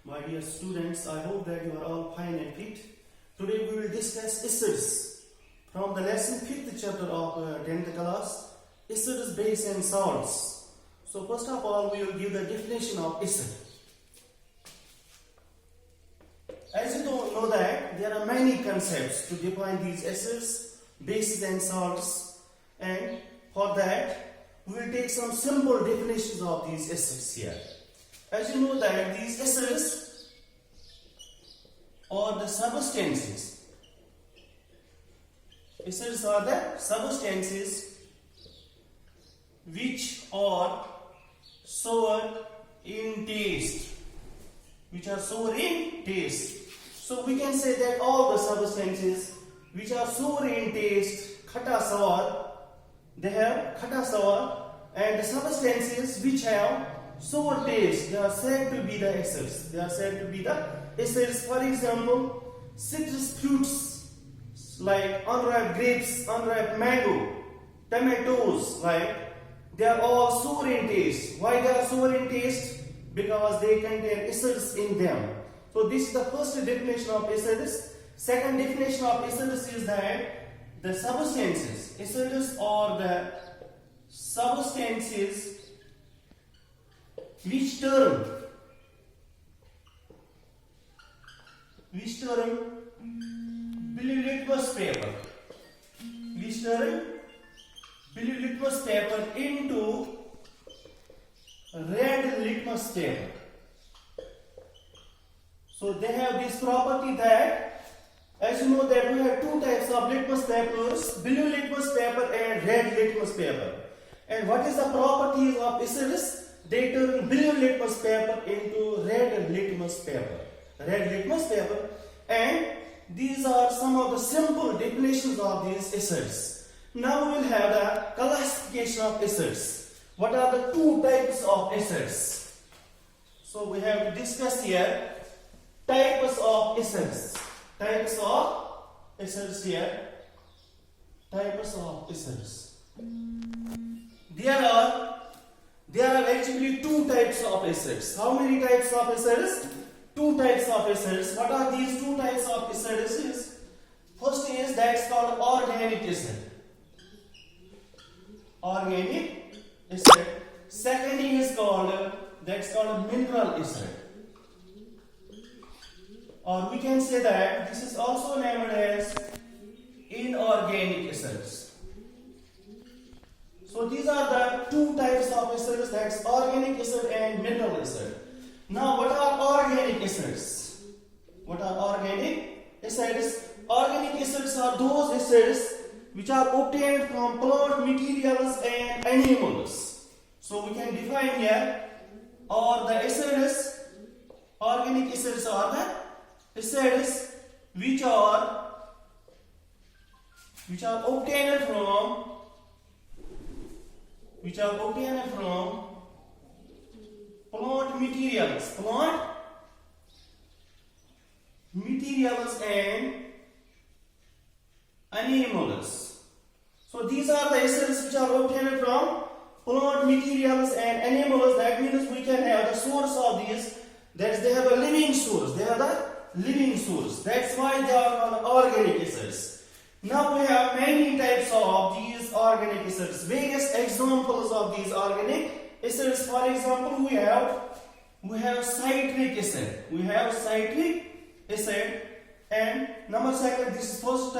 My dear students, I hope that you are all fine and fit. Today we will discuss acids from the lesson 5th chapter of 10th class, acids, base and salts. So first of all, we will give the definition of acid. As you know that there are many concepts to define these acids, bases and salts, and for that we will take some simple definitions of these acids here. As you know that these acids are the substances. Acids are the substances which are sour in taste. So we can say that all the substances which are sour in taste, khata sour, they have khata sour, and the substances which have sour taste, they are said to be the acids. For example, citrus fruits like unripe grapes, unripe mango, tomatoes, right? They are all sour in taste. Why they are sour in taste? Because they contain acids in them. So this is the first definition of acids. Second definition of acids is that the substances. Acids are the substances which turn blue litmus paper into red litmus paper. So they have this property that, as you know that we have two types of litmus papers, blue litmus paper and red litmus paper. And what is the properties of acids? They turn blue litmus paper into red litmus paper. And these are some of the simple definitions of these acids. Now we will have the classification of acids. What are the two types of acids? So we have to discuss here types of acids. There are actually two types of acids. How many types of acids? Two types of acids. What are these two types of acids? First is that's called organic acid. Second is called mineral acid. Or we can say that this is also named as inorganic acids. So these are the two types of acids, that's organic acid and mineral acid. Now what are organic acids? Organic acids are those acids which are obtained from plant materials and animals. So we can define here, organic acids are the acids which are obtained from plant materials and animals. So these are the acids which are obtained from plant materials and animals. That means we can have the source of these, that they have a living source. That's why they are called organic acids. Now we have many types of these organic acids. Various examples of these organic acids. For example, we have citric acid. And number second, this is first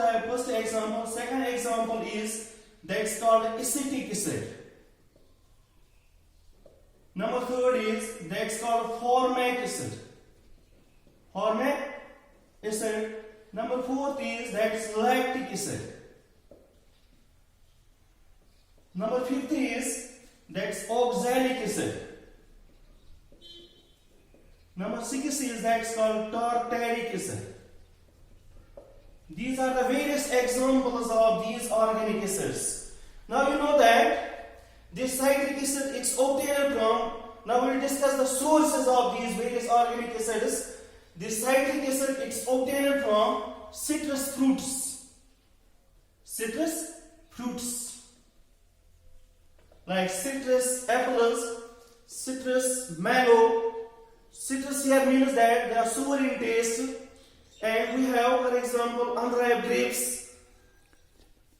example. Second example is that's called acetic acid. Number third is that's called formic acid. Number fourth is that's lactic acid. Number fifth is that's oxalic acid. Number 6 is that's called tartaric acid. These are the various examples of these organic acids. Now you know that this citric acid is obtained from, now we will discuss the sources of these various organic acids. This citric acid is obtained from citrus fruits. Like citrus apples, citrus mango, Citrus here means that they are sour in taste. And we have, for example, unripe grapes.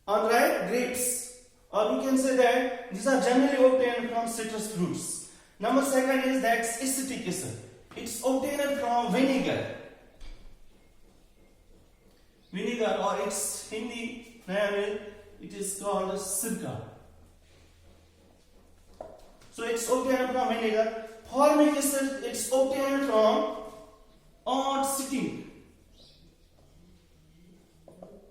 Unripe grapes. Or we can say that these are generally obtained from citrus fruits. Number second is that acetic acid. It's obtained from vinegar. Vinegar, or its Hindi name, it is called sirka. So it's obtained from vinegar. Formic acid, it's obtained from odd sitting.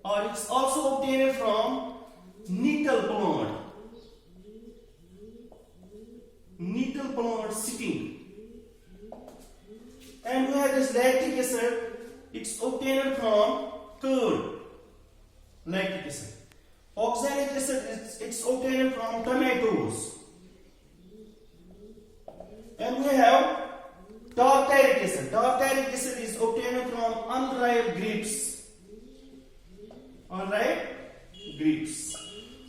Or it's also obtained from nettle plant. Nettle plant sitting. And we have this lactic acid, it's obtained from curd. Lactic acid. Oxalic acid, it's obtained from tomatoes. And we have tartaric acid. Tartaric acid is obtained from unripe grapes. Unripe grapes.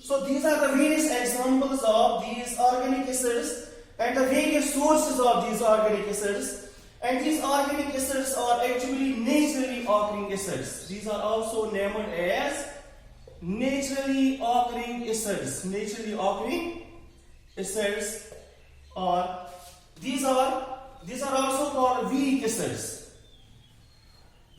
So these are the various examples of these organic acids and the various sources of these organic acids. And these organic acids are actually naturally occurring acids. These are also named as naturally occurring acids. Naturally occurring acids, or these are also called weak acids.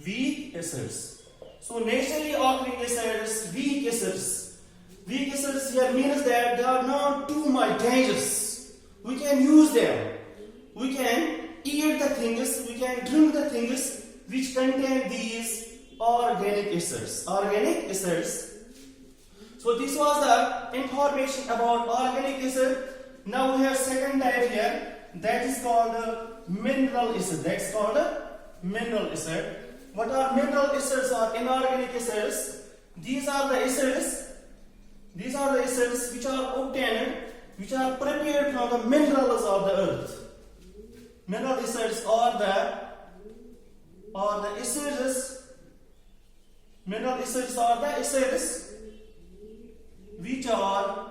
Weak acids. So naturally occurring acids, weak acids. Weak acids here means that they are not too much dangerous. We can use them. We can eat the things, we can drink the things which contain these organic acids. Organic acids. So this was the information about organic acid. Now we have second type here, that is called mineral acid. That's called mineral acid. What are mineral acids or inorganic acids? These are the acids which are obtained, which are prepared from the minerals of the earth. Mineral acids are the acids. Mineral acids are the acids which are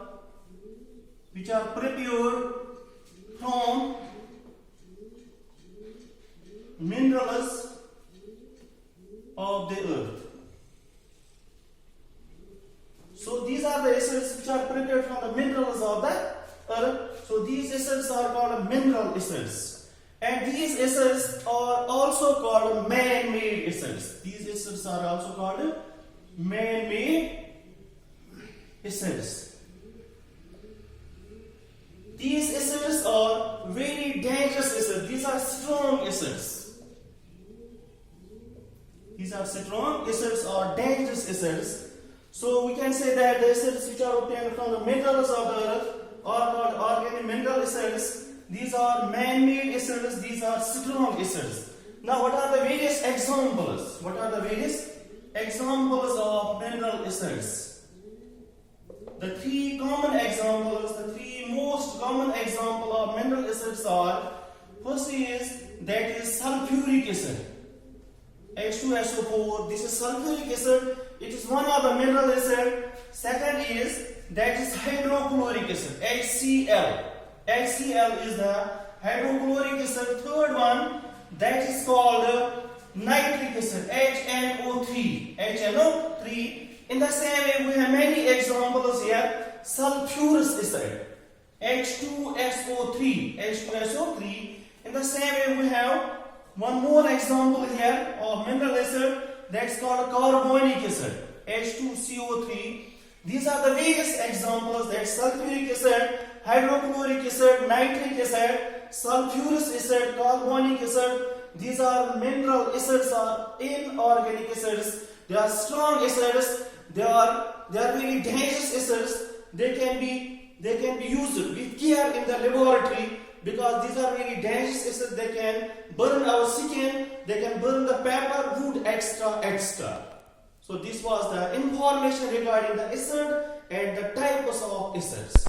prepared from minerals of the earth. So these are the acids which are prepared from the minerals of the earth. So these acids are called mineral acids. And these acids are also called man-made acids. These acids are also called man-made acids. These acids are very dangerous acids. These are strong acids. These are strong acids or dangerous acids. So we can say that the acids which are obtained from the minerals of the earth are called organic mineral acids. These are man-made acids. These are strong acids. Now, what are the various examples? What are the various examples of mineral acids? The three common examples, the three most common examples of mineral acids are: first is that is sulfuric acid, H2SO4. This is sulfuric acid. It is one of the mineral acid. Second is that is hydrochloric acid, HCl. HCl is the hydrochloric acid. Third one, that is called nitric acid, HNO3. HNO3. In the same way, we have many examples here. Sulfurous acid, H2SO3. H2SO3. In the same way, we have one more example here of mineral acid, that's called carbonic acid, H2CO3. These are the various examples, that sulfuric acid, hydrochloric acid, nitric acid, sulfurous acid, carbonic acid. These are mineral acids or inorganic acids. They are strong acids. They are very dangerous acids. They can be used with care in the laboratory, because these are very dangerous acids. They can burn our skin. They can burn the paper, wood, etc. So this was the information regarding the acid and the types of acids.